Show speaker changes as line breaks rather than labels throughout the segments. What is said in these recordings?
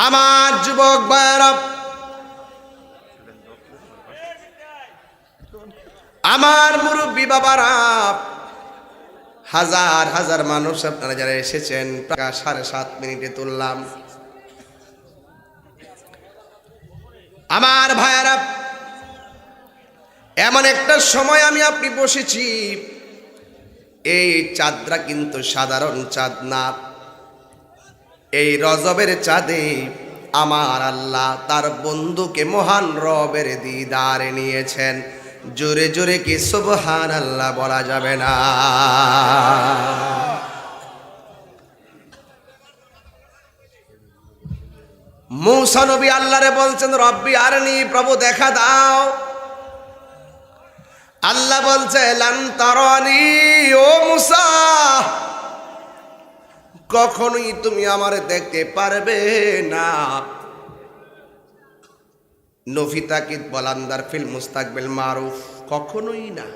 আমার যুবক ভাইরা, আমার মুরব্বী বাবারা, হাজার হাজার মানুষ আপনারা যারা এসেছেন, প্রায় 7:30 মিনিটে তুললাম। আমার ভাইয়ারা, এমন একটা সময় আমি আপনি বসেছি, এই চাঁদরা কিন্তু সাধারণ চাঁদ না। এই রজবের চাঁদে আমার আল্লাহ তার বন্ধুকে মহান রবের দিদারে নিয়েছেন। জোরে জোরে কি সুবহানাল্লাহ বলা যাবে না? মূসা নবী আল্লাহরে বলছেন, রব্বি আরনি, প্রভু দেখা দাও। আল্লাহ বলছে, লান তারানি, ও মূসা কখনোই তুমি আমারে দেখতে পারবে না। নফি তাকিদ বলান্দার ফিল মুস্তাকবিল মারুফ, কখনোই না।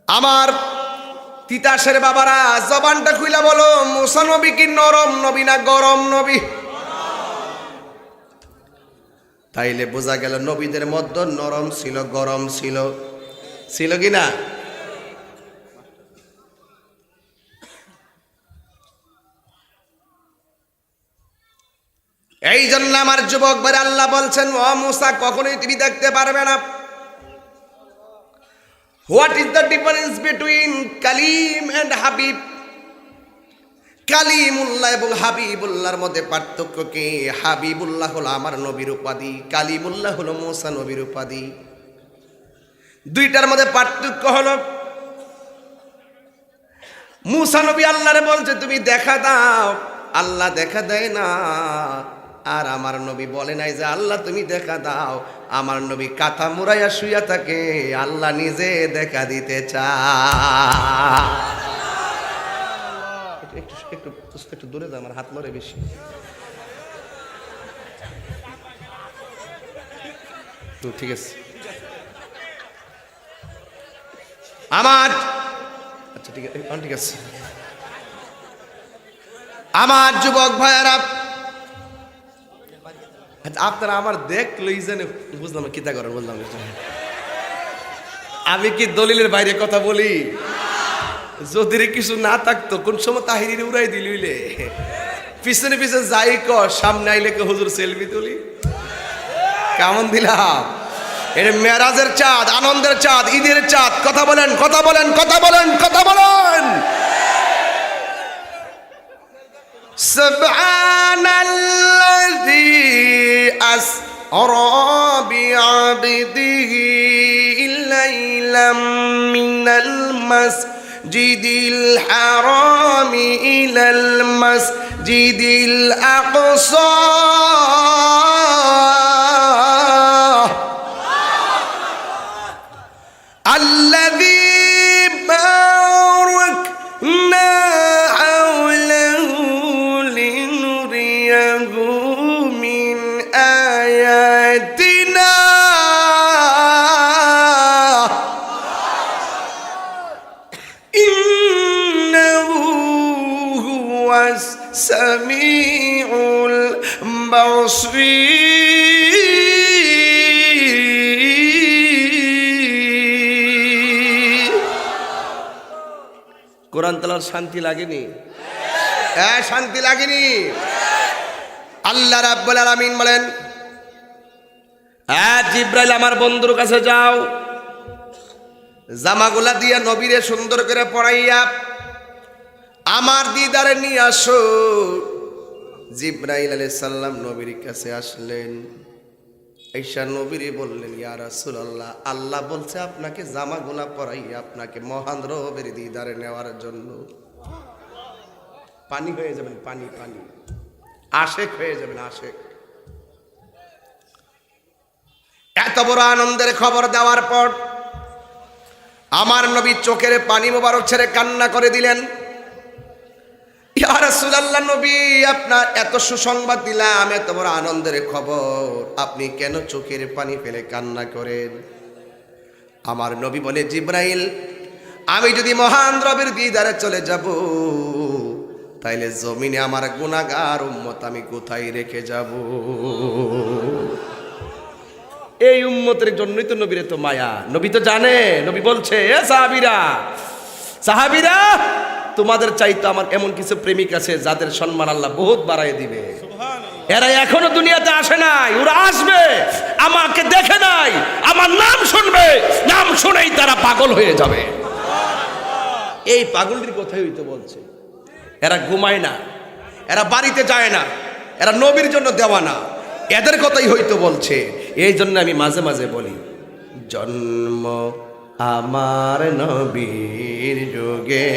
আমার তিতাসের বাবারা, জবানটা খুইলা বলো, মূসা নবী কি নরম নবী না গরম নবী? তাইলে বোঝা গেল নবীদের মধ্যে নরম ছিল, গরম ছিল, ছিল কি না? এই জন্য আমার যুবক ভাই, আল্লাহ বলছেন, ও মূসা কখনোই তুমি দেখতে পারবে না। What is the difference between Kalim and Habib? Kalimullah এবং হাবিবুল্লাহর মধ্যে পার্থক্য কি? হাবিবুল্লাহ হলো আমার নবীর উপাধি, কালিমুল্লাহ হলো মূসা নবীর উপাধি। দুইটার মধ্যে পার্থক্য হলো, মূসা নবী আল্লাহরে বলছে তুমি দেখা দাও, আল্লাহ দেখা দেয় না। আর আমার নবী বলে নাই যে আল্লাহ তুমি দেখা দাও। আমার নবী কাঁথা মুড়াইয়া শুইয়া থাকে, আল্লাহ নিজে দেখা দিতে চায়। একটু দূরে যা, আমার হাত লড়ে বেশি। ঠিক আছে আমার, আচ্ছা ঠিক আছে, ঠিক আছে। আমার যুবক ভাইয়ারা, আপনারা আমার দেখলেই জানে, বুঝলাম কিতা করেন, বুঝলাম। আমি কি দলিলের বাইরে কথা বলি? যদি কিছু না থাকতো কোন সময় তাহিরির উড়াই দিলে, পিছনে পিছনে যাই ক, সামনে আইলে কে হুজুর সেলফি তুলি, কেমন দিলাম? এটা মেরাজের চাঁদ, আনন্দের চাঁদ, ঈদের চাঁদ। কথা বলেন, কথা বলেন, কথা বলেন, কথা বলেন। সুবহানাল্লাযী আসরা বিআবদিহি লাইলাম মিনাল মাসজিদিল হারামি ইলাল মাসজিদিল আকসা الذي باركنا حوله لنريه من آياتنا إنه هو السميع البصير কোরআন তেলাওয়াত শান্তি লাগেনি? হ্যাঁ, শান্তি লাগেনি? আল্লাহ রাব্বুল আলামিন বলেন, হ্যাঁ জিব্রাইল আমার বন্ধুর কাছে যাও, জামাগুলা দিয়া নবীরে সুন্দর করে পরাইয়া আমার দিদারে নিয়ে আসো। জিব্রাইল আলাইহিস সালাম নবীর কাছে আসলেন, ঈশা নবীরে বললেন, ইয়া রাসূলুল্লাহ, আল্লাহ বলছে আপনাকে জামাগুলা পরাইয়া আপনাকে মহান রবের দিদারে নেওয়ার জন্য। পানি হয়ে যাবেন, পানি পানি, আশেক হয়ে যাবেন, আশেক। এত বড় আনন্দের খবর দেওয়ার পর আমার নবী চোখের পানি মোবারক ছেড়ে কান্না করে দিলেন। ইয়া রাসূলুল্লাহ, নবী আপনার এত সুসংবাদ দিলাম, এত বড় আনন্দের খবর, আপনি কেন চোখের পানি ফেলে কান্না করেন? আমার নবী বলে, জিব্রাইল, আমি যদি মহান রবের দিদারে চলে যাব, তাইলে জমিনে আমার গুনাহগার উম্মত আমি কোথায় রেখে যাব? এই উম্মতের জন্যই তো নবীর তো মায়া। নবী তো জানে, নবী বলছে, এ সাহাবীরা তোমাদের চাইতো আমার এমন কিছু প্রেমিক আছে যাদের সম্মান আল্লাহ বহুত বাড়ায় দিবে। এরা এখনো দুনিয়াতে আসে নাই, ওরা আসবে। আমাকে দেখে নাই, আমার নাম শুনবে, নাম শুনেই তারা পাগল হয়ে যাবে। এই পাগলটির কথাই হইতো বলছে। এরা ঘুমায় না, এরা বাড়িতে যায় না, এরা নবীর জন্য দেওয়া না, এদের কথাই হইতো বলছে। এই জন্য আমি মাঝে মাঝে বলি, জন্ম আমার নবীর যুগে,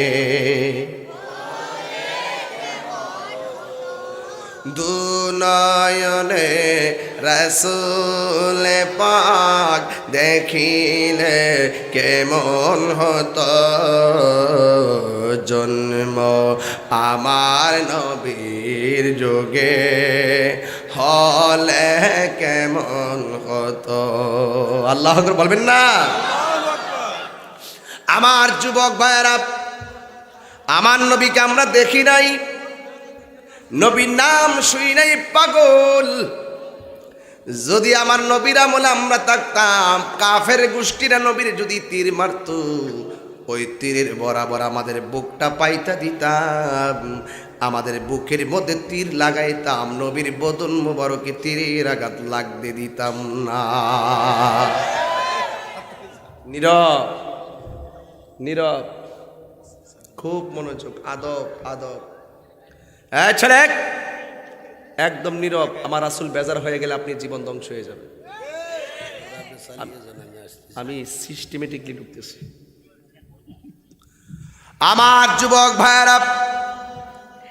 দুনয়নে রাসূল পাক দেখিলে কেমন হতো, জন্ম আমার নবীর যুগে হলে কেমন হতো। আল্লাহু আকবার বলবেন না? আমার যুবক ভাইয়েরা, আমার নবীকে আমরা দেখি নাই, নবীর নাম শুই নাই, পাগল। যদি আমার নবীর আমলে আমরা থাকতাম, কাফের গোষ্ঠীরা নবীর যদি তীর মারত, ওই তীরের বরাবর আমাদের বুকটা পাইতা দিতাম, আমাদের বুকের মধ্যে তীর লাগাইতাম, নবীর বদন মোবারকে তীরের আঘাত লাগতে দিতাম না। নীরব নীরব, খুব মনোযোগ, আদব আদব। ছেলে একদম নীরব। আমার রাসূল বেজার হয়ে গেলে আপনি জীবন ধ্বংস হয়ে যাবে। আমি সিস্টেমেটিকলি ঢুকতেছি। আমার যুবক ভাইয়েরা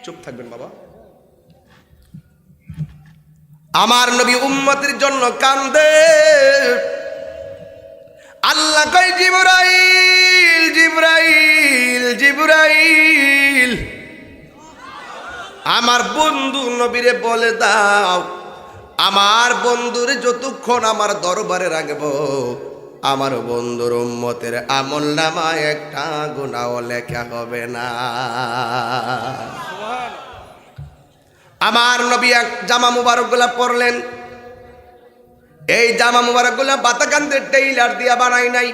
চুপ থাকবেন বাবা। আমার নবী উম্মতের জন্য কান্দে। আল্লাহ কই, জিবরাইল জিবরাইল জিবরাইল, আমার বন্ধু নবীরে বলে দাও, আমার বন্ধুরে যতক্ষণ আমার দরবারে রাখবো, আমার বন্ধুর উম্মতের আমল নামায় একটা গুনাহ লেখা হবে না। আমার নবী এক জামা মুবারক গুলা পরলেন। এই জামা মুবারক গুলা বাতাকান্দের টেইলার দিয়ে বানাই নাই,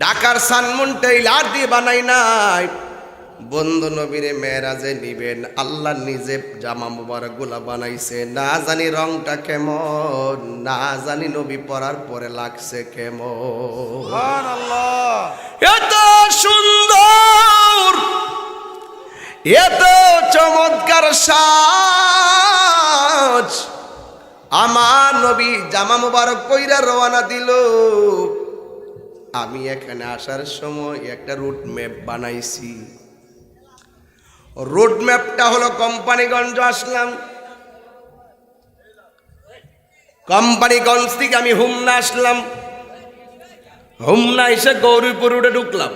ঢাকার সানমুন টেইলার দিয়ে বানাই নাই। বন্ধু নবীরে মেরাজে নিবেন, আল্লাহ নিজে জামা মুবারক গুলা বানাইছে। না জানি রংটা কেমন, না জানি নবী পরার পরে লাগছে কেমন। সুবহানাল্লাহ, এত সুন্দর, এত চমৎকার সাজ আমার নবী জামা মুবারক কইরা রওনা দিল। আমি এখানে আসার সময় একটা রুট ম্যাপ বানাইছি। রোড ম্যাপটা হলো কোম্পানিগঞ্জ আসলাম, কোম্পানিগঞ্জ থেকে আমি হুমনা আসলাম, হুমনা এসে গৌরীপুর রোডে ঢুকলাম।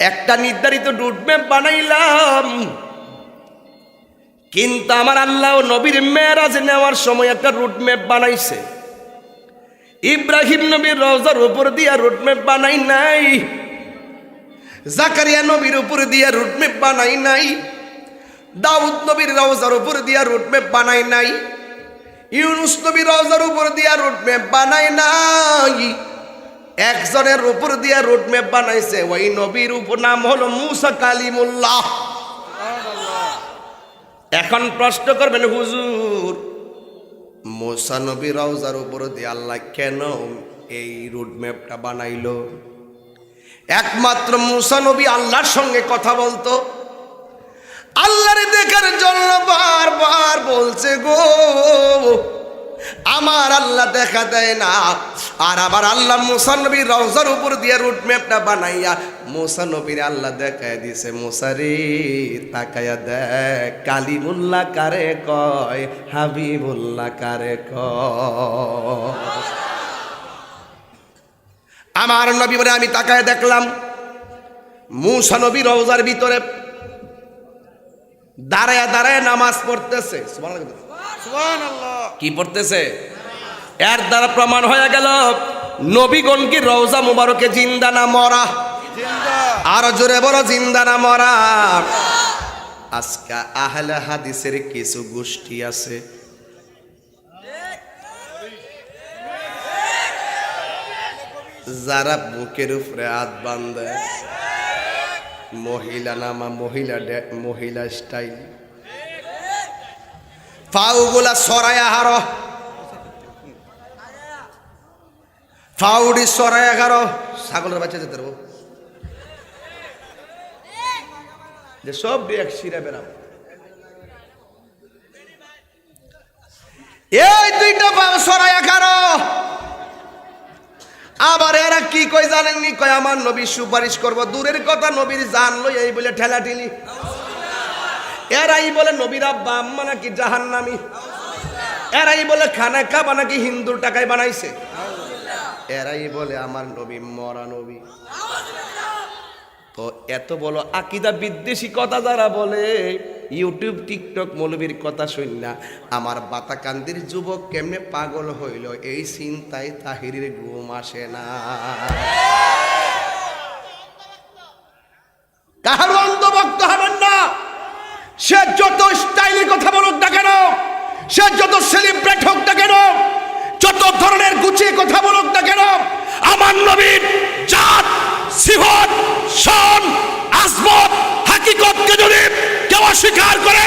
একটা নির্ধারিত রুট ম্যাপ বানাইলাম, কিন্তু আমার আল্লাহ নবীর মেরাজ নেওয়ার সময় একটা রুট ম্যাপ বানাইছে। ইব্রাহিম নবীর রওজার উপর দিয়া রুট ম্যাপ বানাই নাই, জাকারিয়া নবীর উপর দিয়া রুট ম্যাপ বানাই নাই, দাউদ নবীর রওজার উপর দিয়া রুট ম্যাপ বানাই নাই, ইউনুস নবীর রওজার উপর দিয়া রুট ম্যাপ বানাই নাই। একজনের উপর দিয়া রুট ম্যাপ বানাইছে, ওই নবীর উপর নাম হলো মুসা কালিমুল্লাহ। এখন প্রশ্ন করবেন, হুজুর মুসা নবীর রওজার উপর দিয়ে আল্লাহ কেন এই রুট ম্যাপটা বানাইলো? একমাত্র মুসা নবী আল্লাহর সঙ্গে কথা বলতো, আল্লাহরে দেখার জন্য বারবার বলছে, গো আমার আল্লাহ দেখা দেয় না। আর আবার আল্লাহ মুসা নবীর রওজার উপর দিয়ে রুট ম্যাপটা বানাইয়া মুসা নবীর আল্লাহ দেখায় দিছে, মুসারে তাকায়া দেখ, কালিমুল্লাহ কারে কয়, হাবিবুল্লাহ কারে কয়। আমার নবী বলে আমি তাকায় দেখলাম মুসা নবী রওজার ভিতরে দাঁড়ায় দাঁড়ায় নামাজ পড়তেছে। সুবহানাল্লাহ, কি পড়তেছে? এর দ্বারা প্রমাণ হয়ে গেল নবীগণ কি রওজা মুবারকে জিন্দা না মরা? আর জোরে বলো জিন্দা না মরা। আজকে আহলে হাদিসের কিছু গোষ্ঠী আছে যারা বুকের উপরে হাত বাঁধে, মহিলা নামা মহিলা স্টাইল, পাউগুলা সরায়া হারো, ফাউডি সরায়া হারো, ছাগলের বাচ্চা যেতে পারবো যে সব এক শিরা বেরাম। এই দুইটা পাও সরায়া খারো। আবার এরা কি কই জানেননি? কয় আমার নবী সুপারিশ করব। দূরের কথা, নবীর জান লই এই বলে ঠেলা ঠেলি। এরাই বলে নবীর আব্বা আম্মা নাকি জাহান্নামী। এরাই বলে খানা কাবা নাকি হিন্দুর টাকায় বানাইছে। এরাই বলে আমার নবী মরা নবী। তো এত বড় আকিদা বিদ্বেষী কথা যারা বলে, ইউটিউব টিকটক মৌলবীর কথা শুন না আমার বাতাকান্দির যুবক কেমনে পাগল হইল, এই চিন্তায় তাহিরের ঘুম আসে না। কাহারও অন্ধভক্ত হবেন না। সে যত স্টাইলের কথা বলুক না কেন, সে যত সেলিব্রেট হোক না কেন, যত ধরনের গুছিয়ে কথা বলুক না কেন, আমার নবীর জাত, সিফত, শান, আজমত, হাকিকতকে যদি কেউ অস্বীকার করে,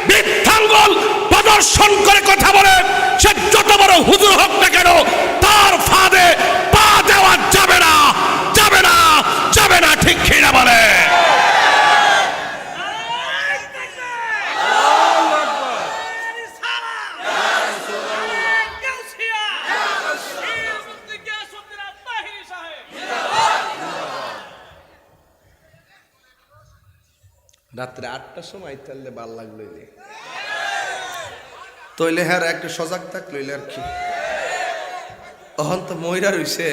বৃদ্ধাঙ্গুল প্রদর্শন করে কথা বলে, সে যত বড় হুজুর হোক না কেন, তার ফাঁদে পা দেওয়া যাবে না, যাবে না, যাবে না। ঠিক কিনা বলে? রাত্রে 8টার সময় তাহলে ভাল লাগলো তৈলে হ্যাঁ একটু সজাগ থাকলো আর কি। তখন তো ময়রা রইছে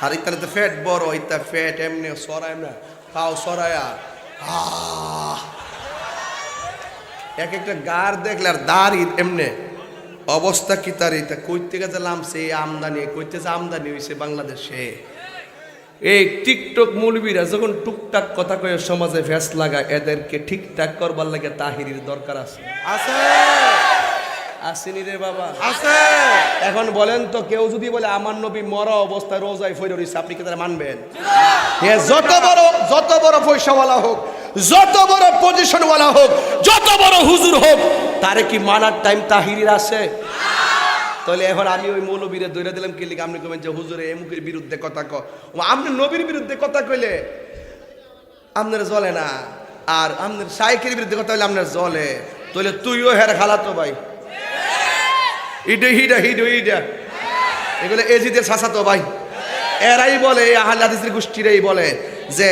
আর ইতালে তো ফ্যাট বড়, ইতা ফ্যাট এমনি সরায় না, খাও সরায়া এক একটা গার দেখলে আর দাঁড়ি এমনি অবস্থা কি তার। এটা কইতে গেছে লামছে আমদানি, কইতেছে আমদানি হয়েছে বাংলাদেশে। এই টিকটক মৌলবীরা যখন টুকটাক কথা কয়ে সমাজে ফ্যাস লাগায়, এদেরকে ঠিকঠাক করবার লাগে তাহিরির দরকার আছে। আসেনি রে বাবা? আছে। এখন বলেন তো, কেউ যদি বলে আমার নবী মরা অবস্থায় রোজায় ফইরে রইছে, আপনি কি তারা মানবেন? যত বড় পয়সাওয়ালা হোক, যত বড় পজিশনওয়ালা হোক, যত বড় হুজুর হোক, তারে কি মানার টাইম তাহিরির আছে? তাহলে এখন আমি ওই মৌলবীরে দৌড়ে দিলাম কি লিখে? আপনি কবেন যে হুজুরে এমুকের বিরুদ্ধে কথা ক, আপনি নবীর বিরুদ্ধে কথা কইলে আপনার জ্বলে না, আর আপনার শাইখের বিরুদ্ধে কথা হইলে আপনার জ্বলে। তাহলে তুইও হের খালাতো ভাই, এগুলো এজিদের শাসাতো ভাই। এরাই বলে, আহলে হাদিসের গোষ্ঠীরাই বলে যে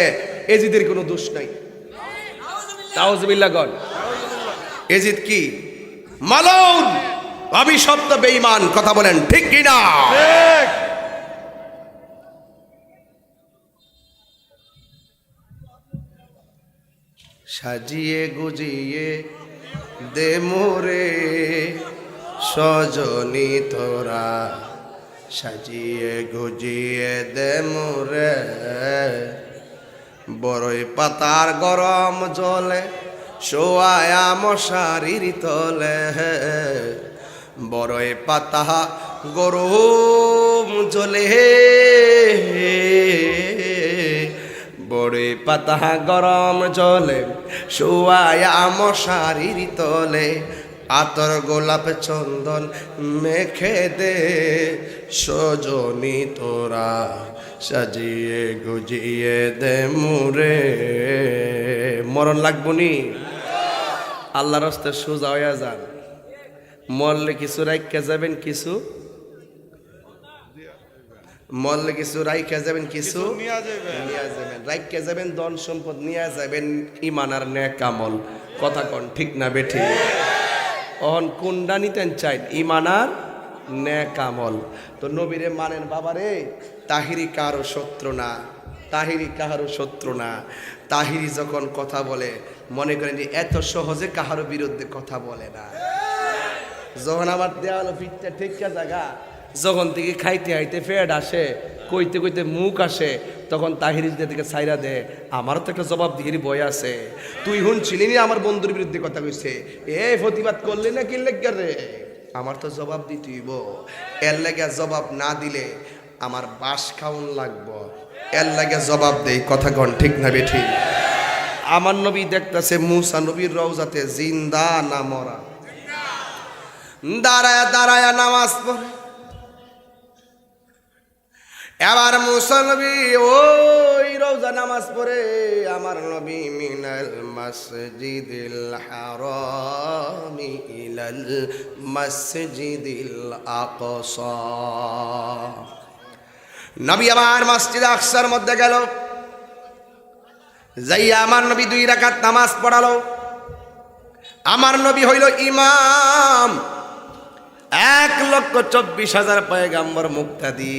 এজিদের কোনো দোষ নাই। তাউজুবিল্লাহ গণ। এজিদ কি? মালউন, অভিশপ্ত বেঈমান। কথা বলেন ঠিক কিনা? ঠিক। সাজিয়ে গুজিয়ে দে মোরে সজনী তোরা, সাজিয়ে গুজিয়ে দে মোরে বড়ই পাতার গরম জলে শোয়ায়া মশারির তলে, বড়ই পাতা গরম জলে, বড়ই পাতা গরম জলে শোয়ায়া মশারির তলে, আতর গোলাপ চন্দন মেখে দে সজনী তোরা, সাজিয়ে গুজিয়ে দে মুরে। মরণ লাগবো নি? আল্লাহর রাস্তায় সোজা হইয়া যান। মরলে কিছু রাইখা যাবেন, কিছু মরলে কিছু রাইখা যাবেন, কিছু নিয়ে যাবেন। রাইখা যাবেন ধন সম্পদ, নিয়ে যাবেন ঈমান আর নেক আমল। কথা কোন ঠিক না বেঠি? অহন কোনটা নিতেন চাই? ঈমান আর নেক আমল। তো নবীরে মানেন বাবারে। তাহিরি কারো শত্রু না, তাহিরি কাহারও শত্রু না। তাহিরি যখন কথা বলে মনে করেন যে এত সহজে কাহারও বিরুদ্ধে কথা বলে না। যখন আমার দেওয়াল ফিটটা ঠিক জায়গা যখন থেকে খাইতে খাইতে পেট আসে, কইতে কইতে মুখ আসে, তখন তাহিরি দিকে সাইরা দে, আমারও তো একটা জবাব দিহির বই আছে। তুই শুনছিলি নি আমার বন্ধুর বিরুদ্ধে কথা কইছে, এ প্রতিবাদ করলি না কি লেগে রে, আমার তো জবাব দিতেইব। এর লাগে জবাব না দিলে আমার বাস খাউন লাগবো, এর লাগে জবাব দেই। কথা কন ঠিক না বেঠিক? আমার নবী দেখতেছে মুসা নবীর রওজাতে জিন্দা না মরা, দাঁড়ায়া দাঁড়ায়া নামাজ পড়ে। এবার মুসা নবী ওই রওজা নামাজ পড়ে, আমার নবী মিনাল মসজিদিল হারামি ইলাল মসজিদিল আকসা, নবী আমার মসজিদ আকসার মধ্যে গেল, যাইয়া আমার নবী 2 রাকাত নামাজ পড়ালো। আমার নবী হইল ইমাম, 1,24,000 পয়গাম্বর মুক্তাদি।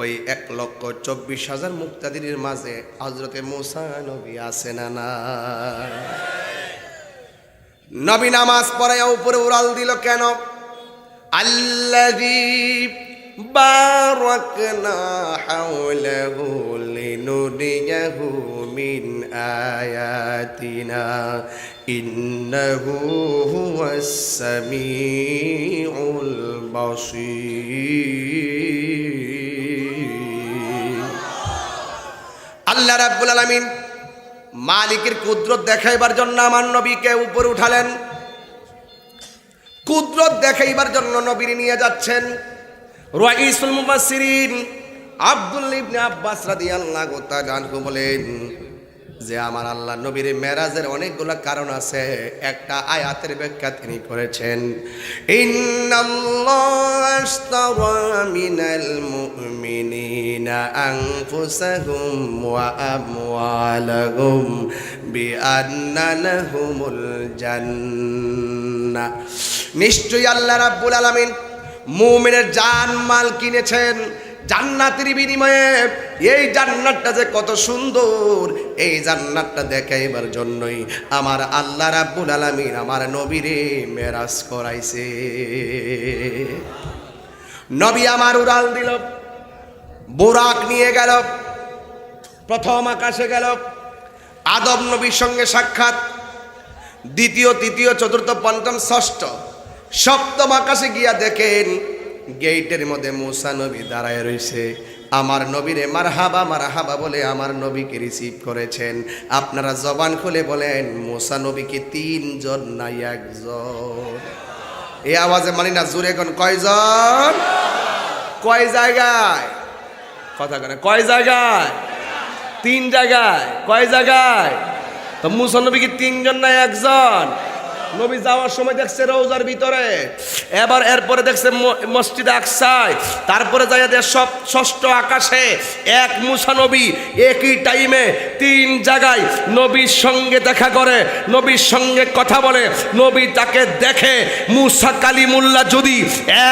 ওই 1,24,000 মুক্তাদির মাঝে হযরতে মুসা নবী আছে না না? নবী নামাজ পড়াইয়া উপরে উড়াল দিল কেন? আল্লাযী বারাকনা হাওলাহু লিনুরিয়াহু মিন আয়াতিনা ইন্নাহু হুয়াস সামিউল বাসীর। আল্লাহ রাব্বুল আলামিন মালিকের কুদরত দেখাইবার জন্য আমার নবীকে উপরে উঠালেন, কুদরত দেখাইবার জন্য নবীর নিয়ে যাচ্ছেন। রাইসুল মুফাসসিরিন আব্দুল্লাহ ইবনে আব্বাস রাদিয়াল্লাহু তাআলা আনহু বলেন যে আমার আল্লাহ নবীর মেরাজের অনেকগুলো কারণ আছে, একটা আয়াতের ব্যাখ্যা তিনি করেছেন, ইন্নাল্লাহা আশতারা মিনাল মুমিনিনা আনফুসাহুম ওয়া আমওয়ালাহুম বিআন্না লাহুমুল জান্নাহ। নিশ্চয়ই আল্লাহ রাব্বুল আলামিন মুমিনের জান মাল কিনেছেন জান্নাতের বিনিময়ে। এই জান্নাতটা যে কত সুন্দর, এই জান্নাতটা দেখাইবার জন্যই আমার আল্লাহ রাব্বুল আলামিন আমার নবীরে মেরাজ করাইছে। নবী আমার উড়াল দিল, বুরাক নিয়ে গেল, প্রথম আকাশে গেল, আদম নবীর সঙ্গে সাক্ষাৎ, দ্বিতীয় তৃতীয় চতুর্থ পঞ্চম ষষ্ঠ সপ্তম আকাশে গিয়া দেখেন গেটের মধ্যে মুসা নবী দাঁড়ায় রয়েছে। আমার নবীরে মারহাবা মারহাবা বলে আমার নবীকে রিসিভ করেছেন। আপনারা জবান খুলে বলেন মুসা নবীকে 3 জন না 1 জন? এই আওয়াজে মানি না, জোরে কোন কয়জন? কয় জায়গায়? কথা কেন? কয় জায়গায়? 3 জায়গায়। কয় জায়গায়? তো মুসা নবীকে 3 জন না 1 জন? নবী যাওয়ার সময় দেখছে রওজার ভিতরে, এবার এরপরে দেখছে মসজিদ আকসায়, তারপরে যাইয়া দেখ সব ষষ্ঠ আকাশে এক মুসা নবী একই টাইমে 3 জায়গায় নবীর সঙ্গে দেখা করে, নবীর সঙ্গে কথা বলে। নবী তাকে দেখে মুসা কালিমুল্লাহ যদি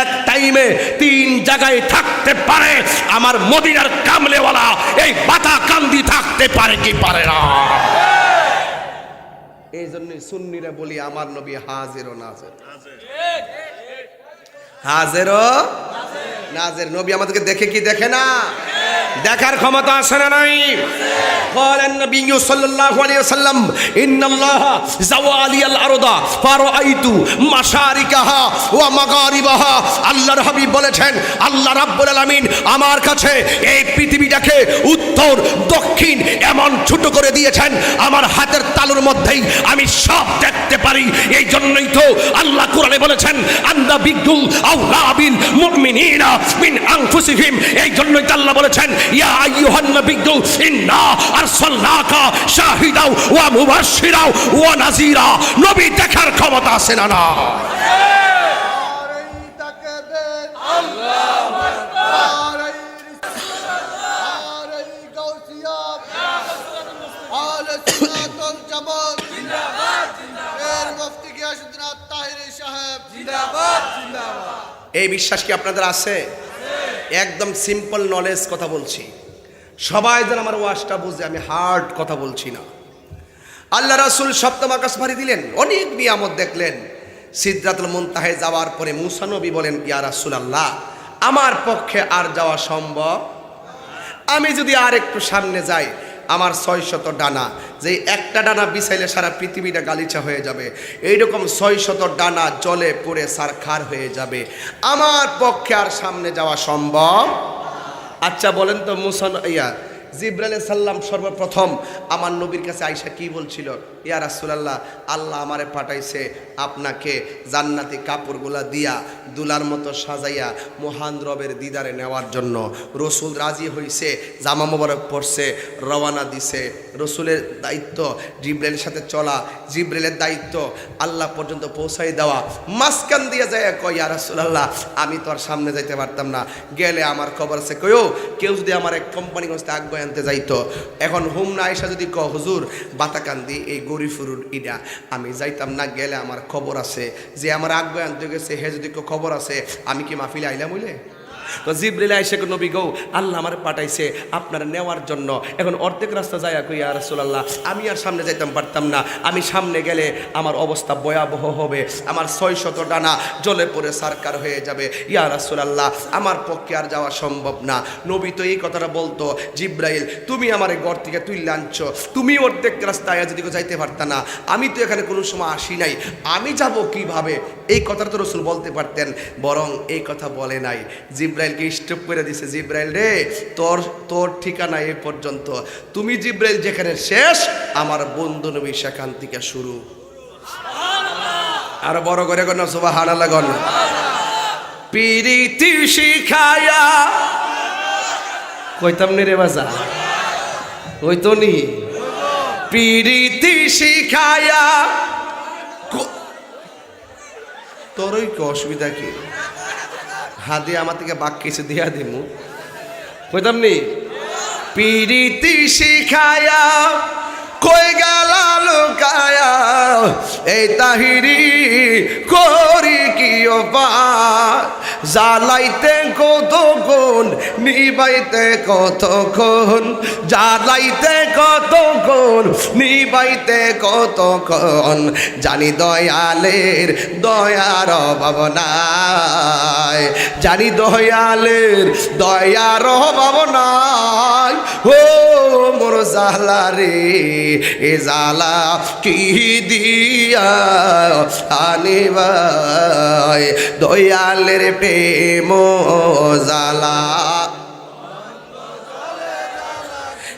এক টাইমে 3 জায়গায় থাকতে পারে, আমার মদিনার কামলেওয়ালা এই বাতাকান্দি থাকতে পারে কি পারে না? এই জন্য সুন্নিরা বলি আমার নবী হাজির ও নাজির, হাজির ও নাজির। নবী আমাদেরকে দেখে কি দেখে না? দেখার ক্ষমতা আছে না নাই? قال النبي صلى الله عليه وسلم ان الله زوالي الارض فرأيت مشارقها ومغاربها। আল্লাহর হাবিব বলেছেন আল্লাহ রাব্বুল আলামিন আমার কাছে এই পৃথিবীটাকে উত্তর দক্ষিণ এমন ছোট করে দিয়েছেন, আমার হাতের তালুর মধ্যেই আমি সব দেখতে পারি। এই জন্যই তো আল্লাহ কোরআনে বলেছেন আন্দা বিগুম আওলা বিল মুমিনিনা মিন আনফুসিহিম। এই জন্যই তো আল্লাহ বলেছেন ইয়া আইয়ুহান নাবিয়্যু ইন্না আরসালনাকা শাহিদাও ওয়া মুবাশশিরাও ওয়া নাযীরা। নবী দেখার ক্ষমতা আছে না না? এই বিশ্বাস কি আপনাদের আছে? একদম সিম্পল নলেজ কথা বলছি, সবাই যেন আমার ওয়াজটা বুঝে, আমি হার্ড কথা বলছি না। আল্লাহ রাসূল সপ্তম আকাশ পাড়ি দিলেন, অনেক নিয়ামত দেখলেন। সিদরাতুল মুনতাহায় যাওয়ার পরে মুসা নবী বলেন ইয়া রাসূলুল্লাহ আমার পক্ষে আর যাওয়া সম্ভব। আমি যদি আর একটু সামনে যাই, আমার 600 ডানা, যে একটা ডানা বিছাইলে সারা পৃথিবীটা গালিচা হয়ে যাবে, এইরকম 600 ডানা জলে পড়ে সারখার হয়ে যাবে। আমার পক্ষে আর সামনে যাওয়া সম্ভব। আচ্ছা বলেন তো, জিবরাইল সাল্লাম সর্বপ্রথম আমার নবীর কাছে আয়েশা কি বলছিল? ইয়া রাসূলুল্লাহ, আল্লাহ আমারে পাঠাইছে আপনাকে জান্নাতি কাপড়গুলা দিয়া দুলার মতো সাজাইয়া মহান রবের দিদারে নেওয়ার জন্য। রসুল রাজি হইছে, জামা মোবারক পরছে, রওয়ানা দিছে। রসুলের দায়িত্ব জিবরাইলের সাথে চলা, জিবরাইলের দায়িত্ব আল্লাহ পর্যন্ত পৌঁছাই দেওয়া। মাঝখান দিয়ে যায় কয়, ইয়া রাসূলুল্লাহ, আমি তো আর সামনে যাইতে পারতাম না, গেলে আমার খবর আছে। কয়ও কেউ যদি আমার এক কোম্পানিগঞ্জতে আগে আনতে যাইতো, এখন হুমনা আয়েশা যদি ক হুজুর বাতাকান্দি এই গরিফুরুর ইডা আমি যাইতাম না, গেলে আমার খবর আছে। যে আমার আগে আনতে গেছে হে যদি খবর আছে, আমি কি মাহফিলে আইলাম হইলে? তো জিবরাইল আয়েশা নবী গো, আল্লাহ আমার পাঠাইছে আপনারা নেওয়ার জন্য। এখন অর্ধেক রাস্তা যায় কই, ইয়া রাসূলুল্লাহ, আমি আর সামনে যাইতাম পারতাম না, আমি সামনে গেলে আমার অবস্থা ভয়াবহ হবে, আমার 600 ডানা জলে পড়ে সারকার হয়ে যাবে। ইয়া রাসূলুল্লাহ, আমার পক্ষে আর যাওয়া সম্ভব না। নবী তো এই কথাটা বলতো, জিবরাইল তুমি আমার ঘর থেকে তুইলে আনছো, তুমি অর্ধেক রাস্তায় যদি যাইতে পারতা না, আমি তো এখানে কোনো সময় আসি নাই, আমি যাব কিভাবে? এই কথাটা তো রসুল বলতে পারতেন, বরং এই কথা বলে নাই। জিবরাইলকে স্টপ করে দিছে, জিবরাইল রে, তোর ঠিকানা এই পর্যন্ত, তুমি জিবরাইল যেখানে শেষ, আমার বন্ধু নবী সেখান থেকে শুরু। আর বড় করে গণ সুবহানাল্লাহ গণ। প্রীতি শিখায়া কইতাম নি রে বাজা, ওই তো নি প্রীতি শিখায়া। তোরই কি অসুবিধা কি? হাতে আমার থেকে বাক কিছু দিয়া দিমু, কইতাম নি প্রীতি শিখায়া কই গেলা লুকায়া, এই তাহিরি করি কি উপায়, জ্বালাইতে কতক্ষণ নিবাইতে কতক্ষণ, জ্বালাইতে কতক্ষণ নিবাইতে কতক্ষণ, জানি দয়ালের দয়ার অভাব নাই, জানি দয়ালের দয়ার অভাব নাই। ও মোর জালা রে, এ জালা কি দিয়া আনিবাই, দয়ালের প্রেম জালা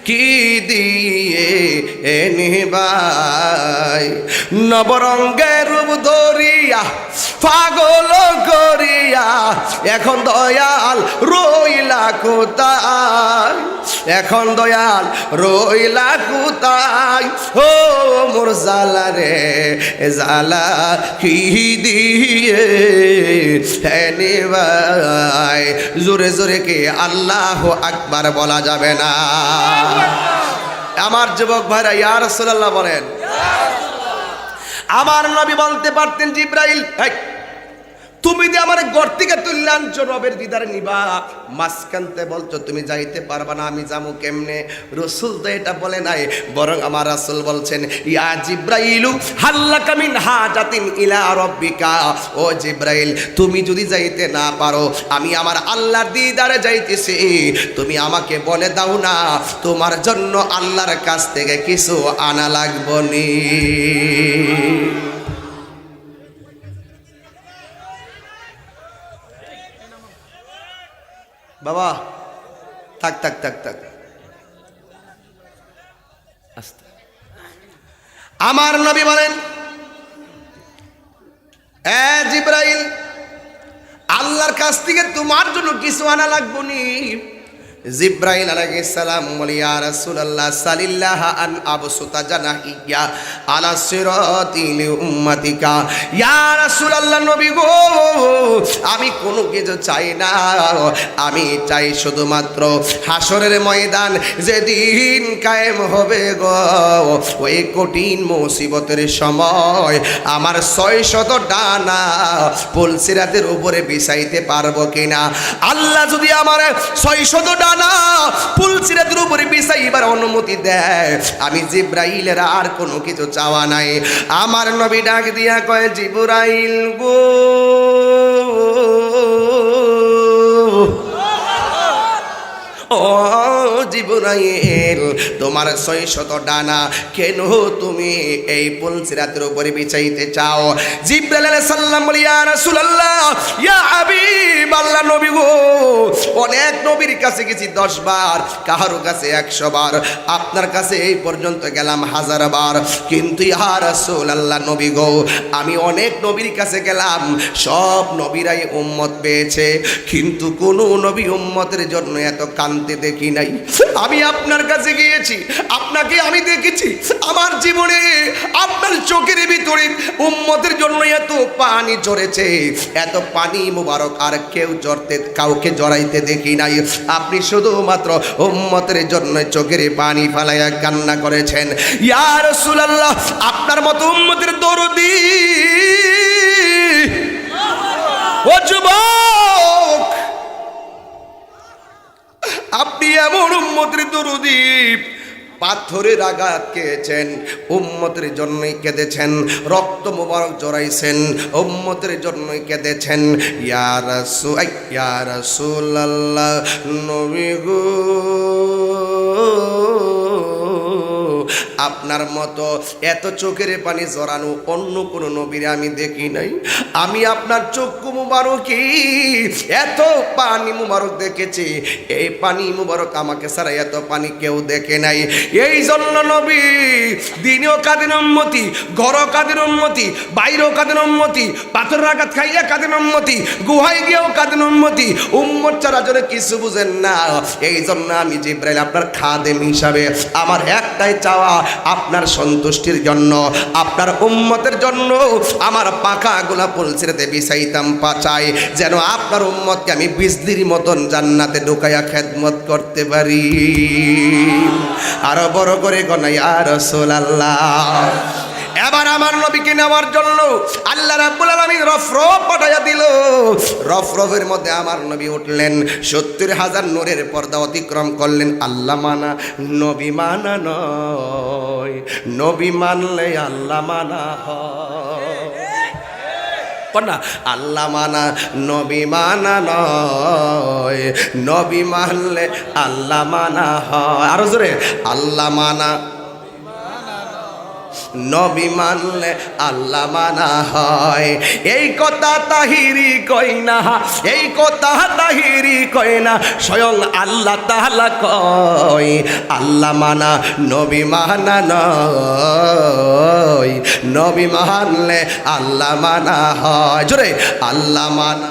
কি দিয়ে নিবাই, নবরঙ্গের রূপ ধরিয়া পাগল করিয়া, এখন দয়াল রইলা কোথায়, এখন দয়াল রইলা কোথায়, ও মোর জালা রে, জালা কি দিয়ে নিবাই। জোরে জোরে কে আল্লাহু আকবার বলা যাবে না? আমার যুবক ভাইরা ইয়া রাসূলুল্লাহ বলেন। আমার নবী বলতে পারতেন, জিবরাইল তুমি যে আমার ঘর থেকে তুললে আনছো রবের দিদারে নিবা, মাঝখানতে বলছো তুমি যাইতে পারবা না, আমি যাবো কেমনে? রসুল তো এটা বলে নাই, বরং আমার রাসূল বলছেন, ইয়া জিব্রাইলু হাল্লাকা মিন হাজাতিন ইলা রাব্বিকা, ও জিব্রাইল তুমি যদি যাইতে না পারো, আমি আমার আল্লাহর দিদারে যাইতেছি, তুমি আমাকে বলে দাও না তোমার জন্য আল্লাহর কাছ থেকে কিছু আনা লাগবনি। বাবা থাক থাক থাক থাক, আমার নবী বলেন, এ জিবরাইল আল্লাহর কাছ থেকে তোমার জন্য কিছু আনা লাগবে নি। জিবরাইল আলাইহিস সালাম বলে, ইয়া রাসূলুল্লাহ সাল্লাল্লাহু আন আবসুতা জানাহিয়া আলা সিরাতিল উম্মাতিকা। ইয়া রাসূলুল্লাহ নবী গো, আমি কোনো কিছু চাই না, আমি চাই শুধুমাত্র হাসরের ময়দান যেদিন কায়েম হবে গো, ওই কঠিন মুসিবতের সময় আমার 600 ডানা পুলসিরাতের উপরে বিছাইতে পারবো কিনা। আল্লাহ যদি আমার 600 ডানা পুলসিরাতের উপরে বিছাইবার অনুমতি দেয়, আমি জিবরাইলের আর কোনো কিছু চাওয়া নাই। আমার নবী ডাক দিয়া কয়, জিবরাইল গো, ও জিবরাইল, তোমার 600 ডানা কেন তুমি এই পুলসিরাতের উপরে বিছাইতে চাও? জিবরাইল আলাইহিস সালাম বলে, ইয়া রাসূলুল্লাহ, ইয়া হাবিবাল্লাহ, নবী গো, অনেক নবীর কাছে গেছি 10 বার, কারো কাছে 100 বার, আপনার কাছে এই পর্যন্ত গেলাম 1000 বার, কিন্তু ইয়া রাসূলুল্লাহ নবী গো, আমি অনেক নবীর কাছে গেলাম, সব নবীরাই উম্মত পেয়েছে, কিন্তু কোন নবী উম্মতের জন্য এত কাঁদতে দেখি নাই। আমি আপনার কাছে গিয়েছি, আপনাকে আমি দেখেছি, আমার জীবনে আপনার চোখের ভিতরে উম্মতের জন্য এত পানি ঝরেছে, এত পানি মুবারক আর কেউ কাউকে জড়াইতে দেখি নাই। আপনি শুধুমাত্র উম্মতের জন্য চোখের পানি ফালাইয়া কান্না করেছেন। ইয়া রাসূলুল্লাহ, আপনার মতো উম্মতের দরদি ও যুবক, আপনি এমন উম্মতের দরদি, পাথরের আঘাত খেয়েছেন, উম্মতের জন্যই কেঁদেছেন, রক্ত মুবারক জড়াইছেন, উম্মতের জন্যই কেঁদেছেন। ইয়া রাসূলুল্লাহ নবী গো, আপনার মতো এত চোখের পানি জড়ানো অন্য কোন নবীর আমি দেখি নাই। আমি আপনার চক্ষু মুবারকে এত পানি মুবারক দেখেছি, এই পানি মুবারক আমাকে ছাড়া এত পানি কেউ দেখে নাই। এই জন্য নবী দিনেও কাঁদেন উম্মতি, ঘরও কাঁদেন উম্মতি, বাইরেও কাঁদেন উম্মতি, পাথর আঘাত খাইয়া কাঁদেন উম্মতি, গুহায় গিয়েও কাঁদেন উম্মতি। উম্মত ছাড়া জন্য কিছু বুঝেন না। এই জন্য আমি জিবরাইল আপনার খাদেম হিসাবে আমার একটাই চাওয়া, আপনার সন্তুষ্টির জন্য, আপনার উম্মতের জন্য আমার পাখা গোলা পুলসিরাতে বিছাইতাম পাচাই, যেন আপনার উম্মতকে আমি বিজলির মতন জান্নাতে ঢুকাইয়া খেদমত করতে পারি। আরো বড় করে গনা ইয়া রাসূলুল্লাহ। এবার আমার নবীকে নেওয়ার জন্য আল্লাহ রাব্বুল আলামিন রফরফ পাঠাইয়া দিল। রফরফের মধ্যে আমার নবী উঠলেন, 70,000 নূরের পর্দা অতিক্রম করলেন। আল্লাহ মানা নবী মানা নয়, নবী মানলে আল্লাহ মানা হয়। না, আল্লাহ মানা নবী মানা নয়, নবী মানলে আল্লাহ মানা হয়। আরো জোরে, আল্লাহ মানা নবী মানলে আল্লাহ মানা হয়। এই কথা তাহিরি কই না, এই কথা তাহিরি কই না, স্বয়ং আল্লাহ তাআলা কয়, আল্লাহ মানা নবী মানা নয়, নবী মানলে আল্লাহ মানা হয়। জোরে, আল্লাহ মানা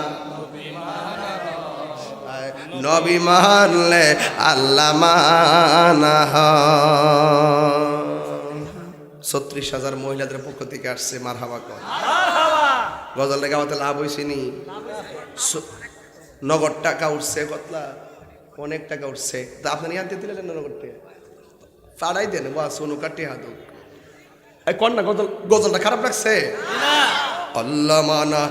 নবী মানলে আল্লাহ মানা হয়। 36,000 মহিলাদের পক্ষ থেকে আসছে, মারহাবা কর। গজলটা গাওয়াতে লাভ হয়েছে নি? নগদ টাকা উঠছে, কতলা অনেক টাকা উঠছে। তা আপনি আনতে দিলেন নগদে, পাড়াই দেন বা সোনু কাটি হাদু কন্যা। গজলটা খারাপ লাগছে? আল্লাহ মানা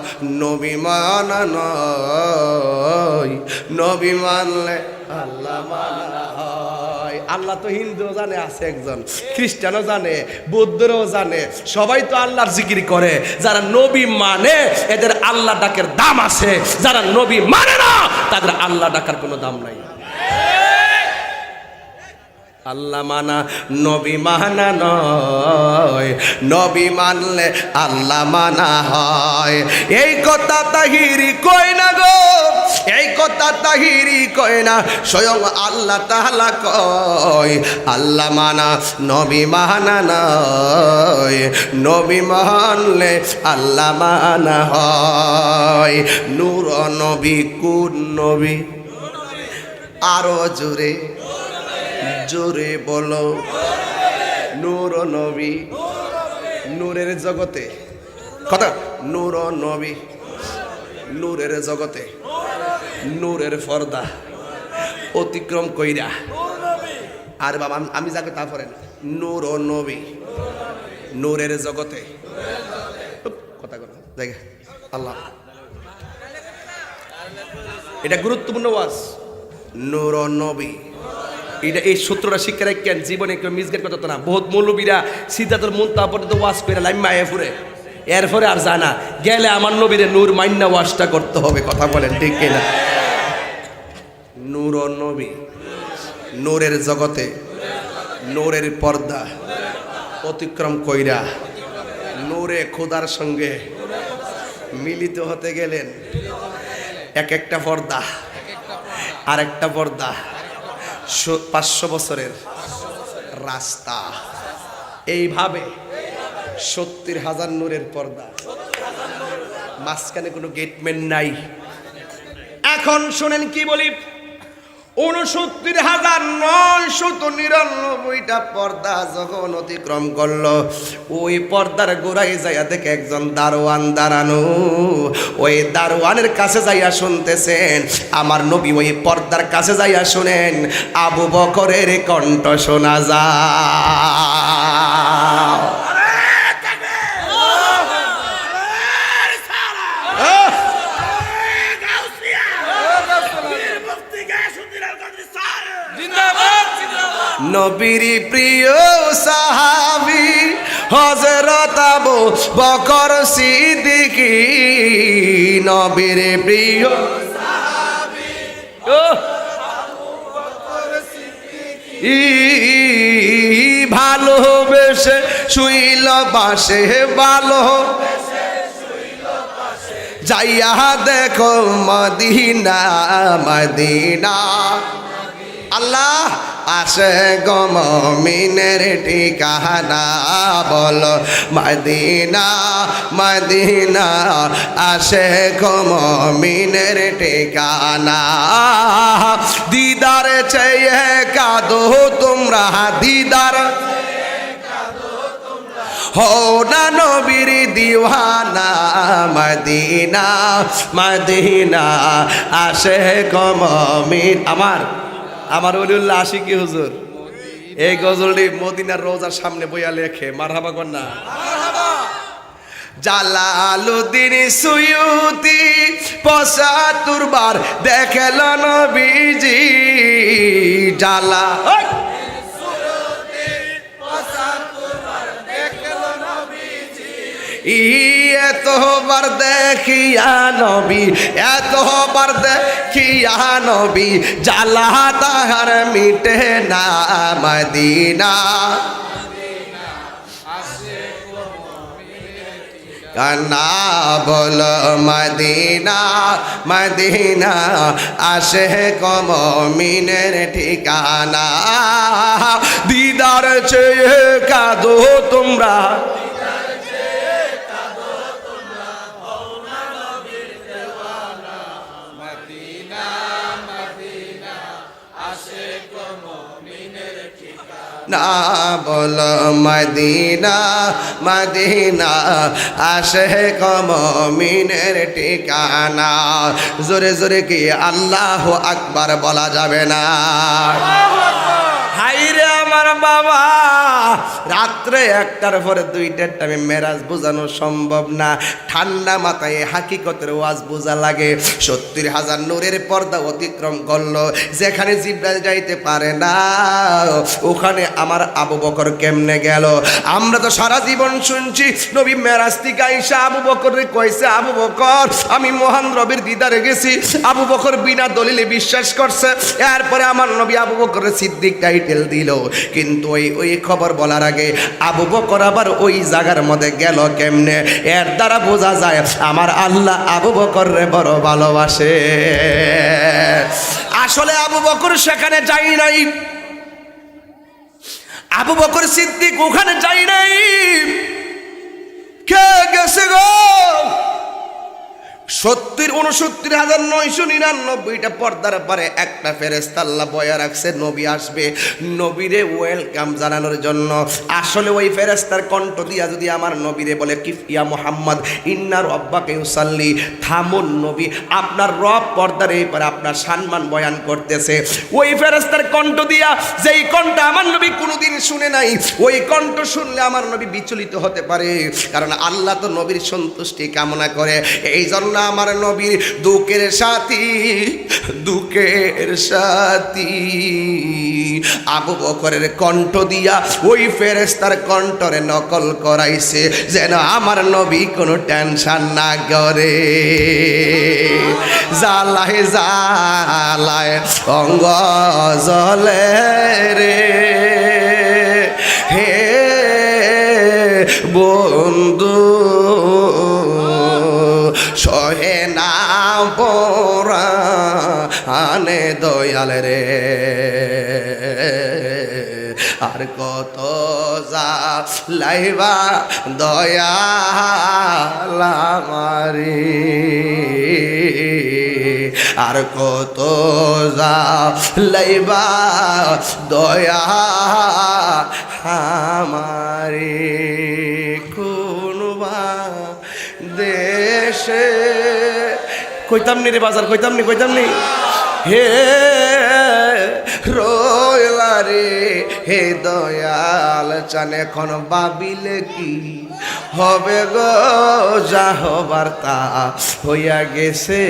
নবী মানা নয়, নবী মানলে আল্লাহ মানা হয়। আল্লাহ তো হিন্দুও জানে আছে একজন, খ্রিস্টানও জানে, বৌদ্ধরাও জানে, সবাই তো আল্লাহর জিকির করে। যারা নবী মানে এদের আল্লাহ ডাকের দাম আছে, যারা নবী মানে না তাদের আল্লাহ ডাকার কোনো দাম নাই। আল্লাহ মানা নবী মানা নয়, নবী মানলে আল্লাহ মানা হয়। এই কথা তাহিরি কয় না গো, এই কথা তাহিরি কয় না, স্বয়ং আল্লাহ তাআলা কয়, আল্লাহ মানা নবী মানা নয়, নবী মানলে আল্লাহ মানা হয়। নূর নবী কোন নবী? আরো জোরে জোরে বলো, নূর নবী। নূরের জগতে কথা, নূর নবী, নূরের জগতে নূরের পর্দা অতিক্রম কইরা। আর বাবা আমি যাকে তা পড়েন, নূর নবী, নূরের জগতে কথা কথা জায়গা আল্লাহ, এটা গুরুত্বপূর্ণ ওয়াজ। নূর নবী, এটা এই সূত্রটা শিক্ষা রাখেন, জীবনে কেউ মিসগেট করতে না। বহুত মৌলবীরা সিদ্ধাতুল মুনতাহা পর্যন্ত ওয়াজ করে লাইম্মা এরপরে এরপরে আর জানা গেলে আমার নবীরে নূর মান্না ওয়াজটা করতে হবে। কথা বলেন ঠিক কিনা? নূর নবী নূরের জগতে নূরের পর্দা অতিক্রম কইরা নূরে খোদার সঙ্গে মিলিত হতে গেলেন। এক একটা পর্দা আর একটা পর্দা 500 বছরের রাস্তা। এইভাবে 70,000 নূরের পর্দা, মাঝখানে কোনো গেটম্যান নাই। এখন শোনেন কি বলি, 69,999টা পর্দা যখন অতিক্রম করলো, ওই পর্দার গোড়ায় যাইয়া দেখে একজন দারোয়ান দাঁড়ানো। ওই দারোয়ানের কাছে যাইয়া শুনতেছেন আমার নবী, ওই পর্দার কাছে যাইয়া শুনেন আবু বকরের কণ্ঠ শোনা যায়। নবীর প্রিয় সাহাবী হযরত আবু বকর সিদ্দিক, নবীর প্রিয় সাহাবী আবু বকর সিদ্দিক, ভালোবেসে শুইল পাশে, ভালোবেসে শুইল পাশে, যাইয়া দেখো মদিনা মদিনা। আল্লাহ আসে গো মুমিনের ঠিকানা, বলো মদিনা মদিনা, আসে গো মুমিনের ঠিকানা। দিদার চেয়ে কাঁদো তোমরা, দিদার হো না নবীর দিওয়ানা, মদিনা মদিনা, আসে গো মুমিন। আমার ওলিউল্লাহ আশিকি হুজুর এই গজলটি মদিনার রোজার সামনে বইয়া লেখে, মারহাবা কন্যা। জালালউদ্দিন সুয়ুতি ৭৫ বার দেখল নবীজি, এতবার দেখিয়া নবী, এতবার দেখিয়া নবী, জালা তাহার মিটে না, মদিনা কান্না বলো মদিনা মদিনা, আসে গো মুমিনের ঠিকানা। দিদার চেয়ে কাঁদো তোমরা, না বলো মদিনা মদিনা, আসে গো মুমিনের ঠিকানা। জোরে জোরে কি আল্লাহু আকবার বলা যাবে না? হাইরে আমার বাবা, রাত্রে 1টার পরে 2টার টাইমে মেরাজ বোঝানো সম্ভব না। ঠান্ডা মাথায় হাকিকতের ওয়াজ বোঝা লাগে। 70,000 নূরের পর্দা অতিক্রম করলো, যেখানে জিবরাইল যাইতে পারে না, ওখানে আমার আবু বকর কেমনে গেল? আমরা তো সারা জীবন শুনছি নবী মেরাজ থেকে আইসা আবু বকরে কইছে, আবু বকর আমি মহান রবের দিদারে গেছি। আবু বকর বিনা দলিলে বিশ্বাস করছে। এরপরে আমার নবী আবু বকরের সিদ্দিক টাইটেল দিল। কিন্তু ওই খবর বলার আগে আবু বকর আবার ওই জায়গার মধ্যে গেল কেমনে? এর দ্বারা বোঝা যায় আমার আল্লাহ আবু বকররে বড় ভালোবাসে। আসলে আবু বকর সেখানে যাই নাই, আবু বকর সিদ্দিক ওখানে যাই নাই। কে গেছে গো? 69,999টা পর্দার পরে একটা ফেরেশতা আল্লাহ বয়া রাখছে, নবী আসবে, নবীরে ওয়েলকাম জানানোর জন্য। আসলে ওই ফেরেশতার কণ্ঠ দিয়া যদি আমার নবীরে বলে কিফ ইয়া মুহাম্মদ ইন্না রব্বাকা ইউসাল্লি, থামুন নবী, আপনার রব পর্দার এই পারে আপনার সম্মান বয়ান করতেছে। ওই ফেরেশতার কণ্ঠ দিয়া, যেই কণ্ঠ আমার নবী কোনোদিন শুনে নাই, ওই কণ্ঠ শুনলে আমার নবী বিচলিত হতে পারে। কারণ আল্লাহ তো নবীর সন্তুষ্টি কামনা করে। এই জন্য আমার নবীর দুঃখের সাথী দুঃখের সাথী। আবু বকরের কণ্ঠ দিয়া ওই ফেরেশতার কণ্ঠরে নকল করাইছে যেন আমার নবী কোনো টেনশন না করে। জালায় জালায় অঙ্গ জলে রে হে বন্ধু সহে না পরাণে দয়াল রে। আর কত যা লাইবা দয়াল আমারে, আর কত যা লাইবা দয়া আমারে। কোনবা দেশে কইতাম নি রে বাজার, কইতাম নি হে রয়লা রে হে দয়াল চান এখন ভাবিলে কি হবে গো, যা হবার তা হইয়া গেছে।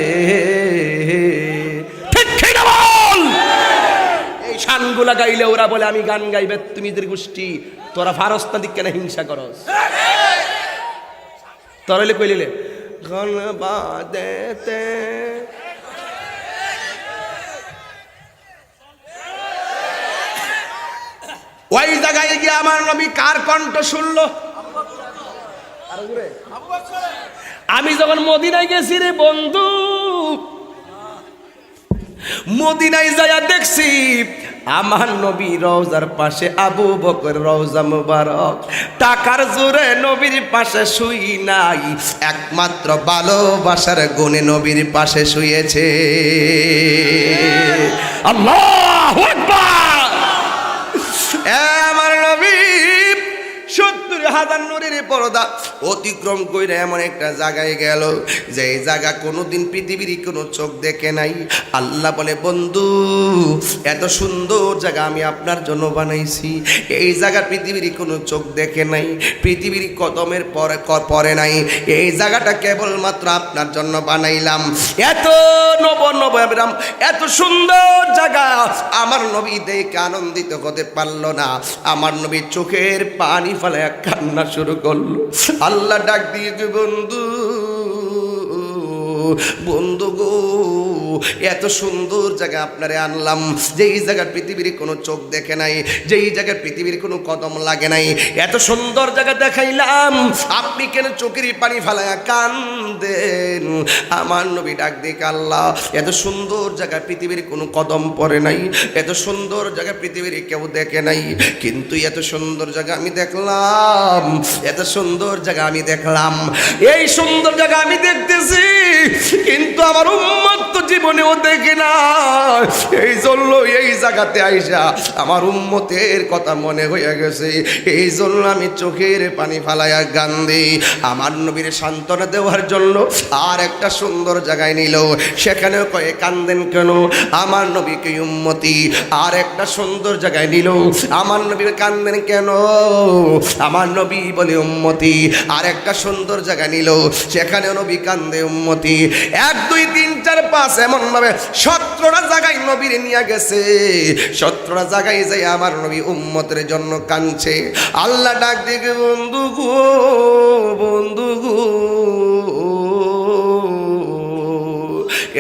এই শানগুলা গাইলে ওরা বলে আমি গান গাইবে, তুমি গোষ্ঠী তোরা ফারস্তা দিক কেন হিংসা করস? তোরা কইলে গান বাদেতে ওই জায়গায় গিয়ে আমার নবী কার কণ্ঠ শুনলো? আমি যখন মদিনায় গেছি রে বন্ধু, মদিনায় যাইয়া দেখছি আমার নবী রওজার পাশে আবু বকর রওজা মুবারক টাকার জোরে নবীর পাশে শুই নাই, একমাত্র ভালোবাসার গুণে নবীর পাশে শুয়েছে। আল্লাহু আকবার। আমার নবী 70,000 নূরের পর্দা অতিক্রম করে এমন একটা জায়গায় গেল যে এই জায়গা কোনোদিন পৃথিবীর কোনো চোখ দেখে নাই। আল্লাহ বলে বন্ধু এত সুন্দর জায়গা আমি আপনার জন্য বানাইছি, এই জায়গা পৃথিবীর কোনো চোখ দেখে নাই, পৃথিবীর কদমের পরে নাই, এই জায়গাটা কেবলমাত্র আপনার জন্য বানাইলাম। এত নবরাম এত সুন্দর জায়গা আমার নবী দেখে আনন্দিত হতে পারলো না। আমার নবী চোখের পানি ফেলে কান্না শুরু করলো। আল্লাহ ডাক দিয়ে বন্ধু বন্ধু গো এত সুন্দর জায়গা আপনারে আনলাম, যেই জায়গার পৃথিবীর কোনো চোখ দেখে নাই, যেই জায়গার পৃথিবীর কোনো কদম লাগে নাই, এত সুন্দর জায়গা দেখাইলাম, আপনি কেন চোখের পানি ফেলায়া কান্দেন? আমার নবী ডাক দিয়ে আল্লাহ এত সুন্দর জায়গা পৃথিবীর কোনো কদম পড়ে নাই, এত সুন্দর জায়গা পৃথিবীর কেউ দেখে নাই, কিন্তু এত সুন্দর জায়গা আমি দেখলাম, এত সুন্দর জায়গা আমি দেখলাম, এই সুন্দর জায়গা আমি দেখতেছি, কিন্তু আমার উম্মত তো জীবনেও দেখে না। এই জন্য এই জায়গাতে আইসা আমার উম্মতের কথা মনে হয়ে গেছে, এই জন্য আমি চোখের পানি ফালাইয়া গান দিই। আমার নবীর সান্ত্বনা দেওয়ার জন্য আর একটা সুন্দর জায়গায় নিল, সেখানেও কয়ে কান্দেন কেন? আমার নবীকে উম্মতি আর একটা সুন্দর জায়গায় নিল, আমার নবীর কান্দেন কেন? আমার নবী বলে উম্মতি আর একটা সুন্দর জায়গা নিল, সেখানেও নবী কান্দে উম্মতি। 1 2 3 4 5 এমন ভাবে 17টা জায়গায় নবীর নিয়ে গেছে, 17টা জায়গায় যাই আমার নবী উম্মতের জন্য কাঁদছে। আল্লাহ ডাক দিয়ে বন্ধু গো বন্ধু গো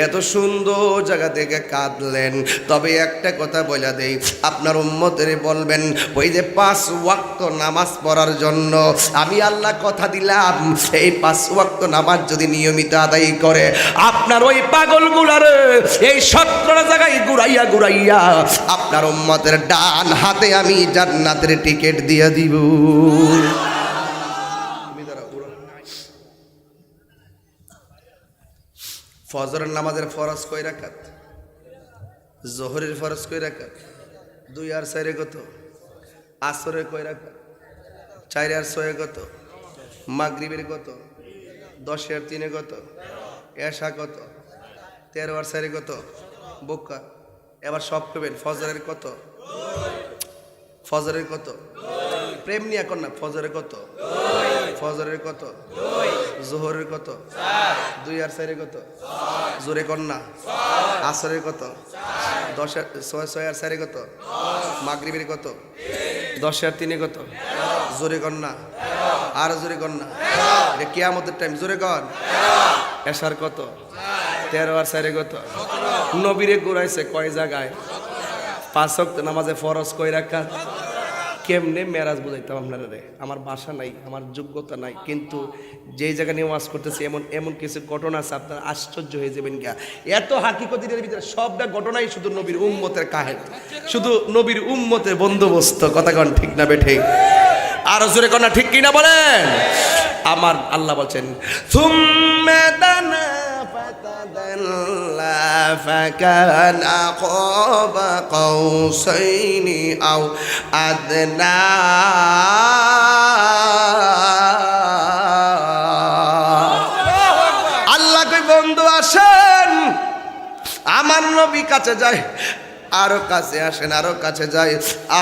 এত সুন্দর জায়গা থেকে কাঁদলেন, তবে একটা কথা বলে দেই, আপনার উম্মতের বলবেন ওই যে 5 ওয়াক্ত নামাজ পড়ার জন্য আমি আল্লাহ কথা দিলাম, এই 5 ওয়াক্ত নামাজ যদি নিয়মিত আদায় করে আপনার ওই পাগলগুলার এই 17টা জায়গায় ঘুরাইয়া ঘুরাইয়া আপনার উম্মতের ডান হাতে আমি জান্নাতের টিকিট দিয়ে দিব। ফজরের নামাজের ফরজ কয় রাকাত? জোহরের ফরজ কয় রাকাত? 2 আর 4 কত? আসরের কয় রাকাত? 4 আর 6 কত? মাগরিবের কত? 10 আর 3 কত? এশা কত? 13 আর 4 কত? বোকা। এবার সব কবেন ফজরের কত? ফজরের কত? প্রেম নিয়ে এখন না, ফজরের কত? ফজরের কত? জোহরের কত? 2 আর 4 কত? জোরে কন্যা। আসরের কত? 10 আর 6 আর 4 কত? মাগরিবের কত? 10 আর 3 কত? জোরে কন্যা। আর জোরে কন্যা। এটা কিয়ামতের টাইম, জোরে কন। এশার কত? 13 আর 4 কত? নবীরে ঘুরাইছে কয় জায়গায়? 5 ওয়াক্ত নামাজে ফরজ কয় রাকাত? কেমনে মেরাজ বুঝাইতাম আপনারা রে? আমার ভাষা নাই, আমার যোগ্যতা নাই, কিন্তু যেই জায়গায় নিয়ে ওয়াজ করতেছি এমন এমন কিছু ঘটনা আছে আপনারা আশ্চর্য হয়ে যাবেন গিয়া। এত হাকিকতের ভিতরে সবটা ঘটনাই শুধু নবীর উম্মতের কাহিনী, শুধু নবীর উম্মতের বন্দোবস্ত। কথা কন ঠিক না বে ঠিক? আর জোরে কন না ঠিক কিনা বলেন? আমার আল্লাহ বলছেন সুম্মা দানা ফাতাদাল্লা ফাকানা কাবা কাউসাইনি আও আদনা। আল্লাহ কই বন্ধু আসেন, আমার নবী কাছে যায়, আরো কাছে আসেন, আরো কাছে যায়,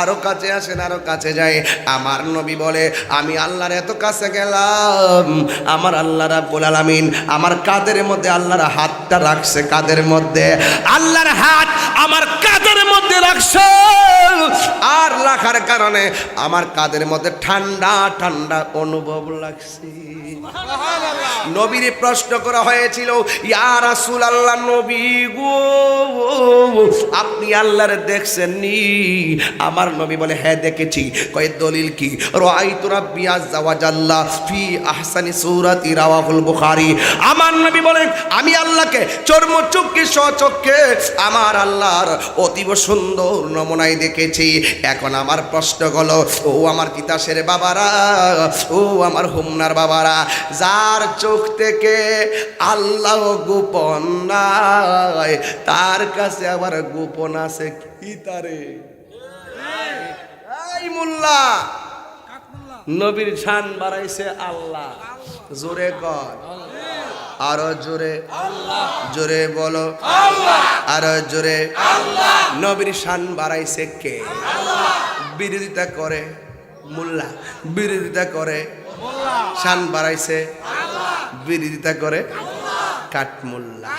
আরো কাছে আসেন, আরো কাছে যায়। আমার নবী বলে আমি আল্লাহর এত কাছে গেলাম, আমার আল্লাহ রাব্বুল আলামিন আমার কাঁধের মধ্যে আল্লাহর হাতটা রাখছে, কাঁধের মধ্যে আল্লাহর হাত আমার কাঁধের মধ্যে রাখছে। আর রাখার কারণে আমার কাঁধের মধ্যে ঠান্ডা ঠান্ডা অনুভব লাগছে। নবীর প্রশ্ন করা হয়েছিল, ইয়া রাসূলুল্লাহ, নবী গো আপনি আল্লাহরে দেখছেন নি? আমার নবী বলে হ্যাঁ দেখেছি। কয় দলিল কি? রাআইতু রাব্বি আযজা ওয়া জাল্লা ফি আহসানি সূরাতি রাওয়াহুল বুখারী। আমার নবী বলেন আমি আল্লাহকে চর্মচক্ষে স্বচক্ষে আমার আল্লাহর অতীব সুন্দর নমুনায় দেখেছি। এখন আমার প্রশ্ন হলো, ও আমার তিতাসের বাবারা, ও আমার হুমনার বাবারা, যার চোখ থেকে আল্লাহ গোপন নাই তার কাছে আবার গোপন আছে কি? তারে এই মোল্লা নবীর শান বাড়াইছে আল্লাহ। জোরে কর, আরো জোরে, জোরে বলো আরো জোরে। নবীর শান বাড়াইছে কে? বিরোধিতা করে মোল্লা, বিরোধিতা করে শান বাড়াইছে, বিরোধিতা করে কাঠমোল্লা।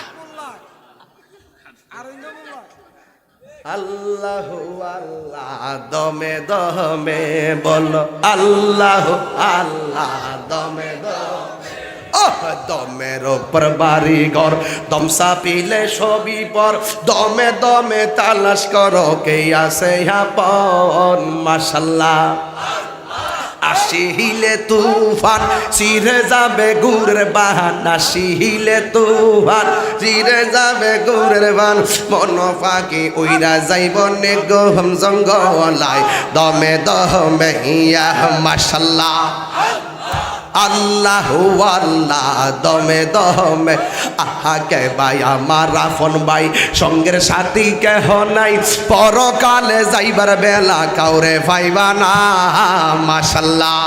আল্লাহ আল্লাহ দমে দমে বলো আল্লাহ আল্লাহ দমে দমে। দমের ওপর বাড়ি ঘর, দম চাপিলে সবই পর, দমে দমে তালাশ করো কে আছে আপন। মাশাআল্লাহ। আসিলে তুফান চিরে যাবে গুরের বাহান, আসিলে তুফান চিরে যাবে গুরের বান, মন পাখি উইরা যাইব নেগম জঙ্গলায়, দমে দমে ইয়া মাশাআল্লাহ। আল্লাহ আল্লাহ দমে দমে। আহা কে ভাই আমার রাফন ভাই, সঙ্গের সাথী কেহ নাই, পরকালে যাইবার বেলা কাউরে পাইবা না। মাশাআল্লাহ।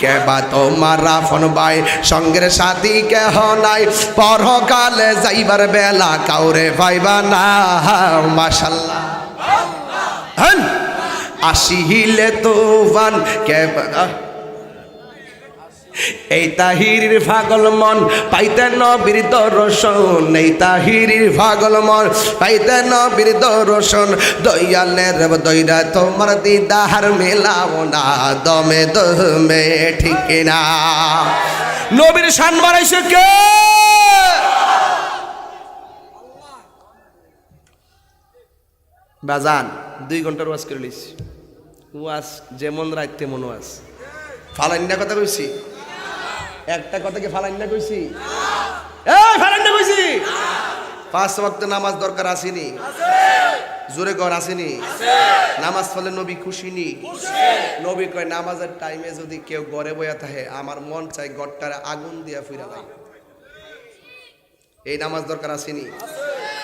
কে বা তোমার রাফন ভাই, সঙ্গের সাথী কেহ নাই, পরকালে যাইবার বেলা কাউরে পাইবা না। মাশাআল্লাহ। আসিলে তুফান কে এই তাহিরির পাগল মন পাইতে নবীর দর্শন, এই তাহিরির পাগল মন পাইতে নবীর দর্শন, দয়ালের দইরা তোমার দিদার মেলাও না, দমে দমে ঠিক না। নবীর শান বাড়াইছে কে? বাজান 2 ঘন্টার ওয়াজ করে লিস, ওয়াজ যেমন রাত তেমন ওয়াজ। ফালাইন্না কথা কইছি? একটা কথা কি ফালাইন্না কইছি? এই ফালাইন্না কইছি? 5 ওয়াক্ত নামাজ দরকার আসেনি? জোরে কর আসেনি? নামাজ পড়লে নবী খুশি নি? নবী কয় নামাজের টাইমে যদি কেউ ঘরে বইয়া থাকে আমার মন চাই ঘরটারে আগুন দিয়া ফুইরা লাই। এই নামাজ দরকার আসেনি?